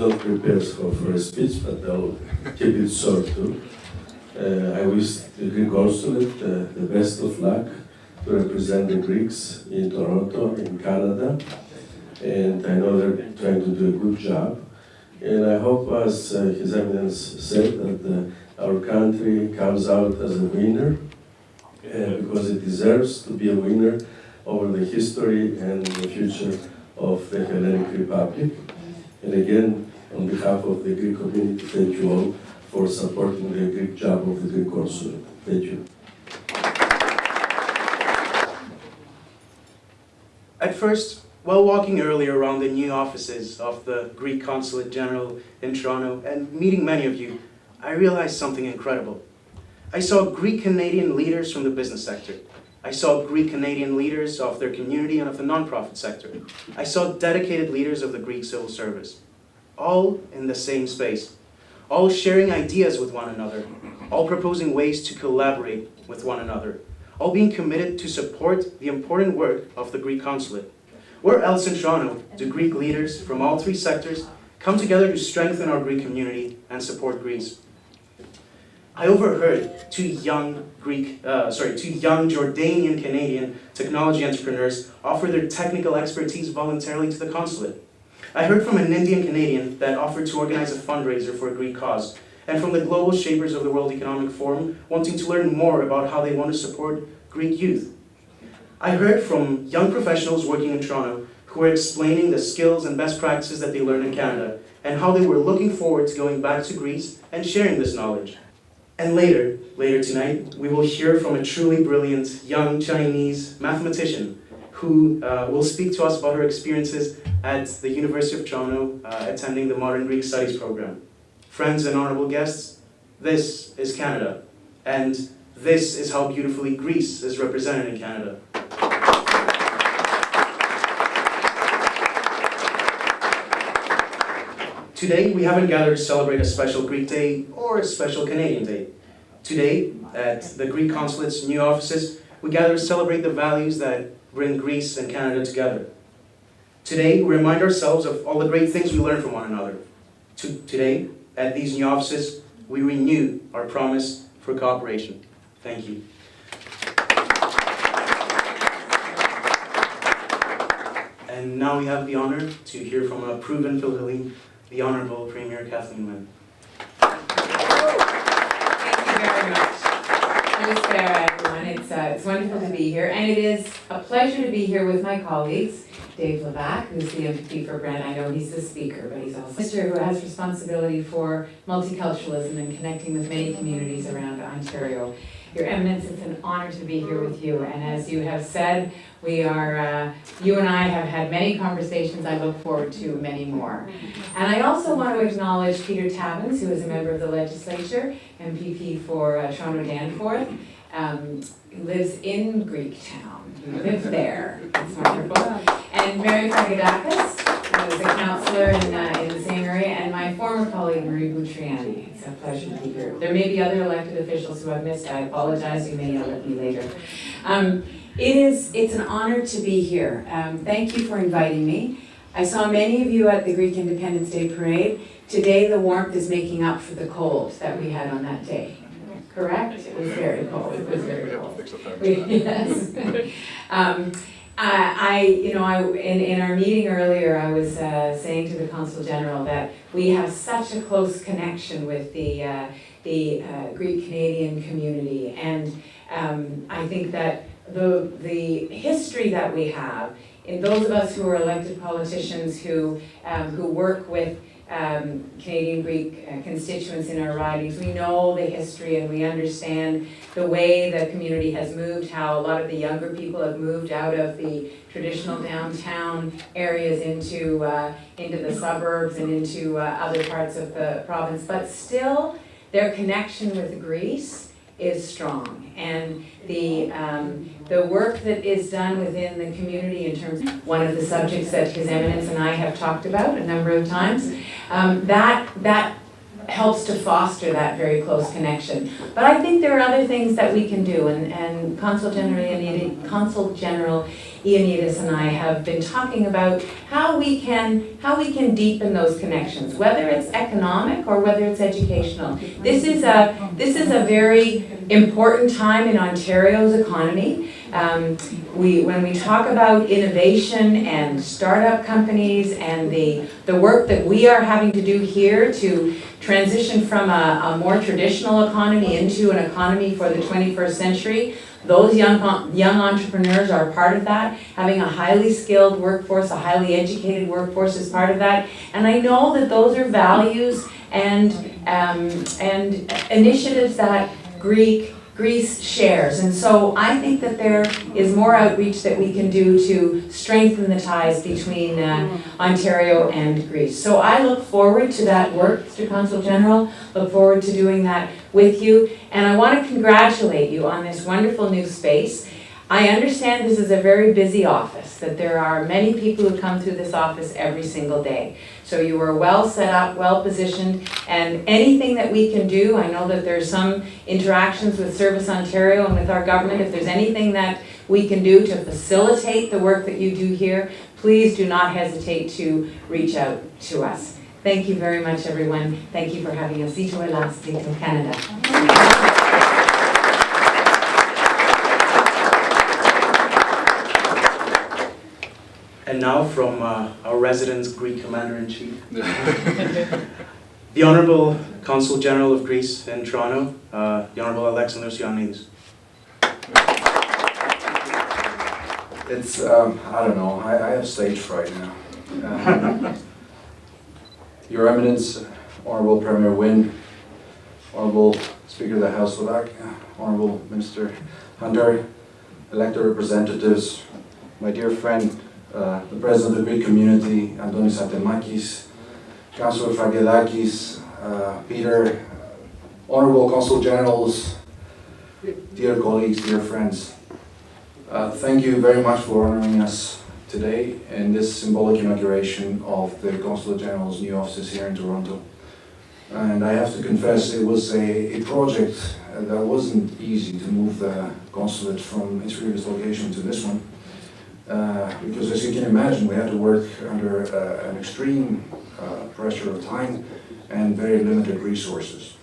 not prepared for a speech, but I'll keep it short too. I wish the Greek Consulate the best of luck to represent the Greeks in Toronto, in Canada, and I know they're trying to do a good job. And I hope, as His Eminence said, that our country comes out as a winner, because it deserves to be a winner over the history and the future of the Hellenic Republic. And again, on behalf of the Greek community, thank you all for supporting the Greek job of the Greek Consulate. Thank you. At first, while walking earlier around the new offices of the Greek Consulate General in Toronto and meeting many of you, I realized something incredible. I saw Greek-Canadian leaders from the business sector. I saw Greek-Canadian leaders of their community and of the nonprofit sector. I saw dedicated leaders of the Greek civil service, all in the same space, all sharing ideas with one another, all proposing ways to collaborate with one another, all being committed to support the important work of the Greek Consulate. Where else in Toronto do Greek leaders from all three sectors come together to strengthen our Greek community and support Greece? I overheard two young Jordanian Canadian technology entrepreneurs offer their technical expertise voluntarily to the consulate. I heard from an Indian Canadian that offered to organize a fundraiser for a Greek cause, and from the global shapers of the World Economic Forum wanting to learn more about how they want to support Greek youth. I heard from young professionals working in Toronto who were explaining the skills and best practices that they learned in Canada, and how they were looking forward to going back to Greece and sharing this knowledge. And later tonight, we will hear from a truly brilliant young Chinese mathematician who will speak to us about her experiences at the University of Toronto attending the Modern Greek Studies program. Friends and honorable guests, this is Canada, and this is how beautifully Greece is represented in Canada. Today, we haven't gathered to celebrate a special Greek day or a special Canadian day. Today, at the Greek Consulate's new offices, we gather to celebrate the values that bring Greece and Canada together. Today, we remind ourselves of all the great things we learn from one another. Today, at these new offices, we renew our promise for cooperation. Thank you. And now we have the honor to hear from a proven Philhellene, the Honorable Premier Kathleen Wynne. Thank you very much. Namaskar, everyone. It's wonderful to be here, and it is a pleasure to be here with my colleagues, Dave Levac, who's the MP for Brent. I know he's the speaker, but he's also Mr. who has responsibility for multiculturalism and connecting with many communities around Ontario. Your Eminence, it's an honor to be here with you, and as you have said, we are, you and I have had many conversations. I look forward to many more. And I also want to acknowledge Peter Tabbins, who is a member of the legislature, MPP for Toronto Danforth, who lives in Greektown. You live there. It's wonderful. And Mary Pagadakis, who is a councillor in the same area, and my former colleague, Marie Boutriani. It's a pleasure to be here. There may be other elected officials who I've missed. I apologize. You may yell at me later. It's an honor to be here. Thank you for inviting me. I saw many of you at the Greek Independence Day Parade. Today the warmth is making up for the cold that we had on that day. Correct? It was very cold. It was very cold. Yes. In our meeting earlier, I was saying to the Consul General that we have such a close connection with the Greek Canadian community, and I think that the history that we have in those of us who are elected politicians who work with Canadian Greek constituents in our ridings, we know the history and we understand the way the community has moved, how a lot of the younger people have moved out of the traditional downtown areas into the suburbs and into other parts of the province, but still their connection with Greece is strong, and the work that is done within the community in terms of one of the subjects that His Eminence and I have talked about a number of times, that helps to foster that very close connection. But I think there are other things that we can do, and Consul General Ioannidis and I have been talking about how we can deepen those connections, whether it's economic or whether it's educational. This is a very important time in Ontario's economy. When we talk about innovation and startup companies and the work that we are having to do here to transition from a more traditional economy into an economy for the 21st century, those young entrepreneurs are part of that. Having a highly skilled workforce, a highly educated workforce is part of that. And I know that those are values and initiatives that Greece shares. And so I think that there is more outreach that we can do to strengthen the ties between Ontario and Greece. So I look forward to that work, Mr. Consul General, look forward to doing that with you. And I want to congratulate you on this wonderful new space. I understand this is a very busy office, that there are many people who come through this office every single day. So you are well set up, well positioned, and anything that we can do, I know that there's some interactions with Service Ontario and with our government. If there's anything that we can do to facilitate the work that you do here, please do not hesitate to reach out to us. Thank you very much, everyone. Thank you for having us. Dito last dito Canada. And now from our resident Greek Commander-in-Chief, the Honourable Consul General of Greece in Toronto, the Honourable Alexandros Ioannidis. It's, I don't know, I have stage fright now. Your Eminence, Honourable Premier Wynne, Honourable Speaker of the House Slovakia, Honourable Minister Hunter, elected representatives, my dear friend, the President of the Greek community, Antonis Atemakis, Councillor Fragedakis, Peter, Honourable Consul Generals, dear colleagues, dear friends. Thank you very much for honouring us today in this symbolic inauguration of the Consul General's new offices here in Toronto. And I have to confess, it was a project that wasn't easy to move the consulate from its previous location to this one. Because as you can imagine, we had to work under an extreme pressure of time and very limited resources.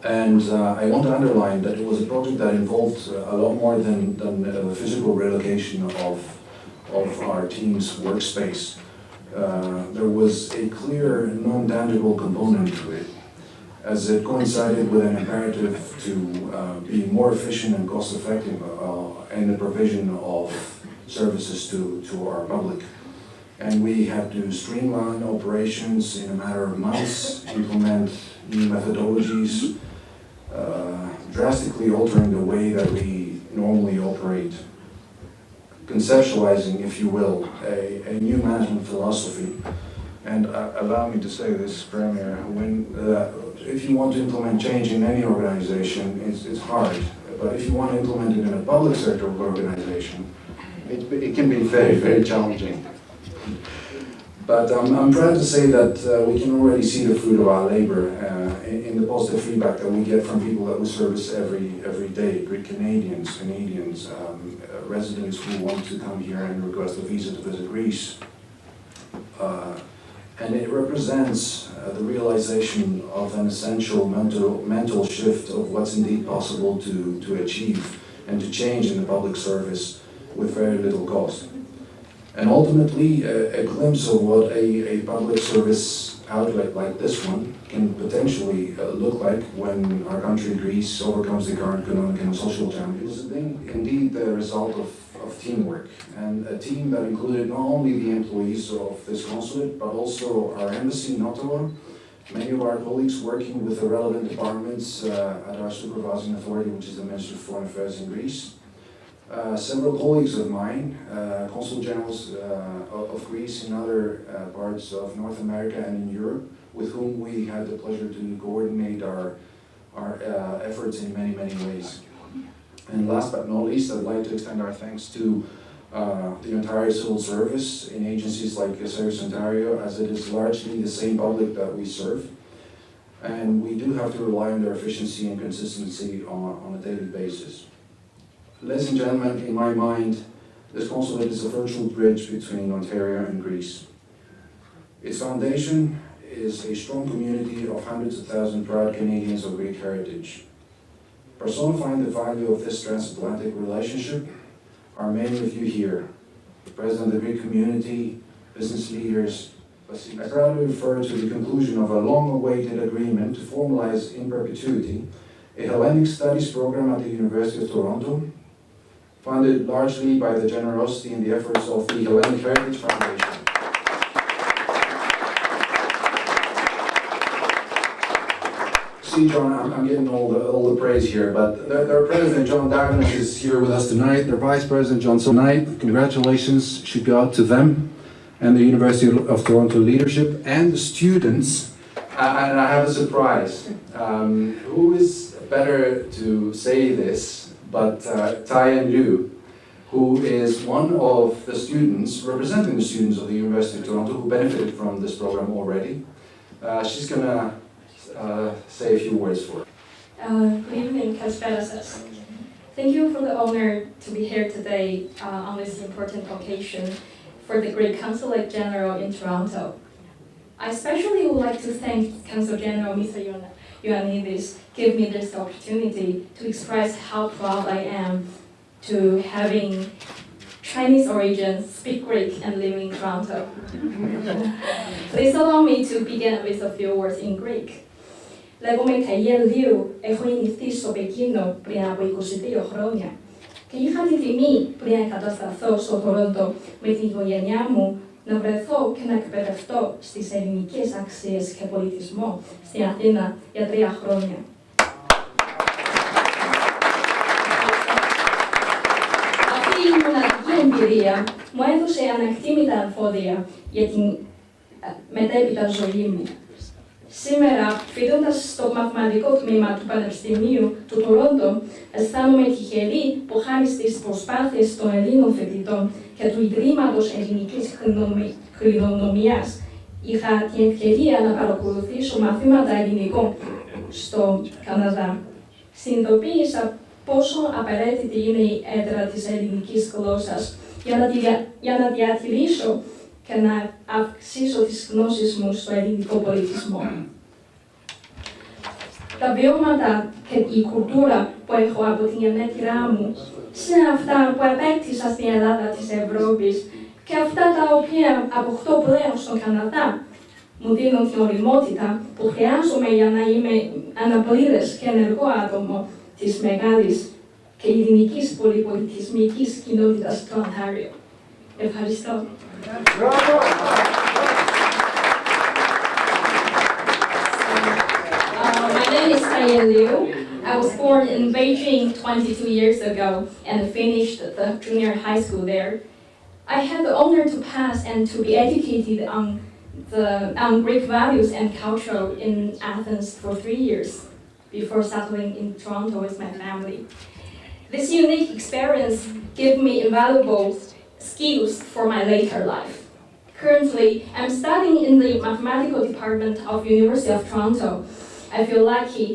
And I want to underline that it was a project that involved a lot more than the physical relocation of our team's workspace. There was a clear non-tangible component to it, as it coincided with an imperative to be more efficient and cost-effective in the provision of services to our public. And we had to streamline operations in a matter of months, implement new methodologies, drastically altering the way that we normally operate, conceptualizing, if you will, a new management philosophy. And allow me to say this, Premier, if you want to implement change in any organization, it's hard. But if you want to implement it in a public sector organization, it can be very, very challenging. But I'm proud to say that we can already see the fruit of our labor in the positive feedback that we get from people that we service every day, Greek Canadians, residents who want to come here and request a visa to visit Greece. And it represents the realization of an essential mental shift of what's indeed possible to achieve and to change in the public service with very little cost. And ultimately, a glimpse of what a public service outlet like this one can potentially look like when our country, Greece, overcomes the current economic and social challenges. It was indeed the result of teamwork, and a team that included not only the employees of this consulate, but also our embassy in Ottawa, many of our colleagues working with the relevant departments at our supervising authority, which is the Ministry of Foreign Affairs in Greece. Several colleagues of mine, consul generals of Greece in other parts of North America and in Europe, with whom we had the pleasure to coordinate our efforts in many, many ways. And last but not least, I'd like to extend our thanks to the Ontario Civil Service in agencies like Service Ontario, as it is largely the same public that we serve. and we do have to rely on their efficiency and consistency on a daily basis. Ladies and gentlemen, in my mind, this consulate is a virtual bridge between Ontario and Greece. Its foundation is a strong community of hundreds of thousands of proud Canadians of Greek heritage. Personifying the value of this transatlantic relationship are many of you here, the President of the Greek community, business leaders. I proudly refer to the conclusion of a long-awaited agreement to formalize in perpetuity a Hellenic Studies program at the University of Toronto, funded largely by the generosity and the efforts of the Hellenic Heritage Foundation. See, John, I'm getting all the praise here, but their President, John Davenant, is here with us tonight. Their Vice President, John tonight. Congratulations should go out to them and the University of Toronto leadership and the students. And I have a surprise. Who is better to say this but Tyan Liu, who is one of the students, representing the students of the University of Toronto who benefited from this program already. She's going to say a few words for it. Good evening, Kasperas. Thank you for the honor to be here today on this important occasion for the Greek Consulate General in Toronto. I especially would like to thank Consul General Mr. Ioannidis give me this opportunity to express how proud I am to having Chinese origin, speak Greek, and live in Toronto. Please allow me to begin with a few words in Greek. Λέγομαι Ταϊέν Λίου, έχω γεννηθεί στο Πεκίνο πριν από 22 χρόνια και είχα τη τιμή πριν εγκατασταθώ στο Τορόντο με την οικογένειά μου να βρεθώ και να εκπαιδευτώ στις ελληνικές αξίες και πολιτισμό στην Αθήνα για 3 χρόνια. Αυτή η μοναδική εμπειρία μου έδωσε ανεκτήμητα εφόδια για την μετέπειτα ζωή μου. Σήμερα, φοιτώντας στο μαθηματικό τμήμα του Πανεπιστημίου του Τορόντο, αισθάνομαι τυχερή που χάρη στις προσπάθειες των Ελλήνων φοιτητών και του Ιδρύματος Ελληνικής Κληρονομιάς είχα την ευκαιρία να παρακολουθήσω μαθήματα ελληνικών στο Καναδά. Συνειδητοποίησα πόσο απαραίτητη είναι η έδρα της ελληνικής γλώσσας για να διατηρήσω και να αυξήσω τις γνώσεις μου στο ελληνικό πολιτισμό. Τα βιώματα και η κουλτούρα που έχω από την γενέτειρά μου είναι αυτά που επέκτησα στην Ελλάδα της Ευρώπης και αυτά τα οποία αποκτώ πλέον στον Καναδά μου δίνουν την οριμότητα που χρειάζομαι για να είμαι ένα πλήρες και ενεργό άτομο της μεγάλης και ειρηνικής πολυπολιτισμικής κοινότητας του Οντάριο. Ευχαριστώ. My name is Taiyan Liu. I was born in Beijing 22 years ago and finished the junior high school there. I had the honor to pass and to be educated on Greek values and culture in Athens for 3 years before settling in Toronto with my family. This unique experience gave me invaluable skills for my later life. Currently, I'm studying in the mathematical department of University of Toronto. I feel lucky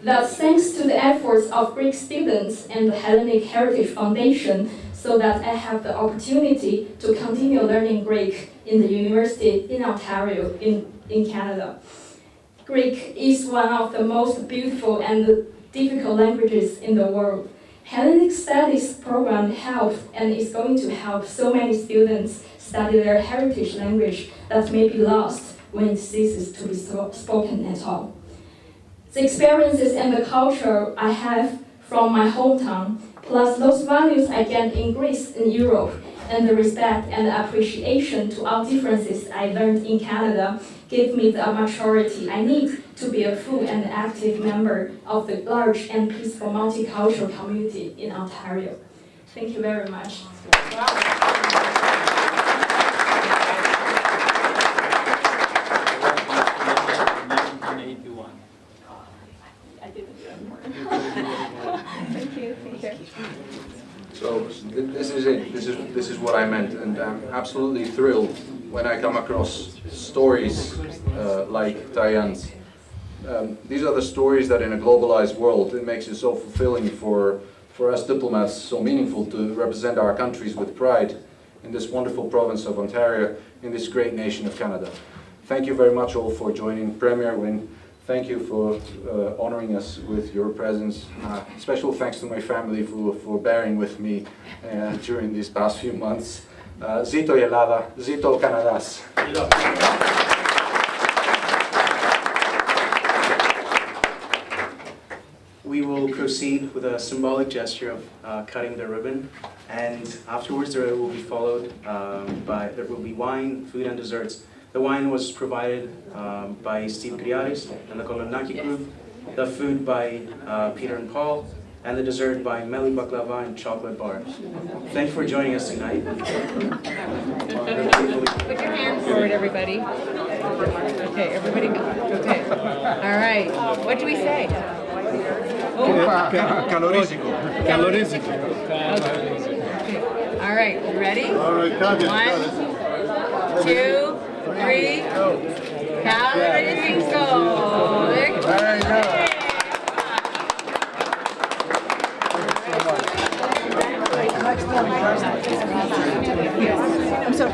that thanks to the efforts of Greek students and the Hellenic Heritage Foundation, so that I have the opportunity to continue learning Greek in the university in Ontario, in Canada. Greek is one of the most beautiful and difficult languages in the world. Hellenic Studies program helped and is going to help so many students study their heritage language that may be lost when it ceases to be spoken at all. The experiences and the culture I have from my hometown, plus those values I gained in Greece and Europe, and the respect and appreciation to all differences I learned in Canada, give me the maturity I need to be a full and active member of the large and peaceful multicultural community in Ontario. Thank you very much. Thank you. So this is it. This is what I meant, and I'm absolutely thrilled when I come across stories like Tyan's, These are the stories that in a globalized world, it makes it so fulfilling for us diplomats, so meaningful to represent our countries with pride in this wonderful province of Ontario, in this great nation of Canada. Thank you very much all for joining Premier Win. Thank you for honoring us with your presence. Special thanks to my family for bearing with me during these past few months. Zito Yelada, Zito Canadas. We will proceed with a symbolic gesture of cutting the ribbon, and afterwards there will be followed there will be wine, food, and desserts. The wine was provided by Steve Griaris and the Kolonaki group, the food by Peter and Paul, and the dessert by Meli Baklava and Chocolate Bar. Thank you for joining us tonight. Put your hands forward, everybody. Okay, everybody go. Okay. All right. What do we say? Calorifico. Calorifico. Okay. All right, you ready? All right, 1, 2, 3, Calorifico. There you go. I'm sorry.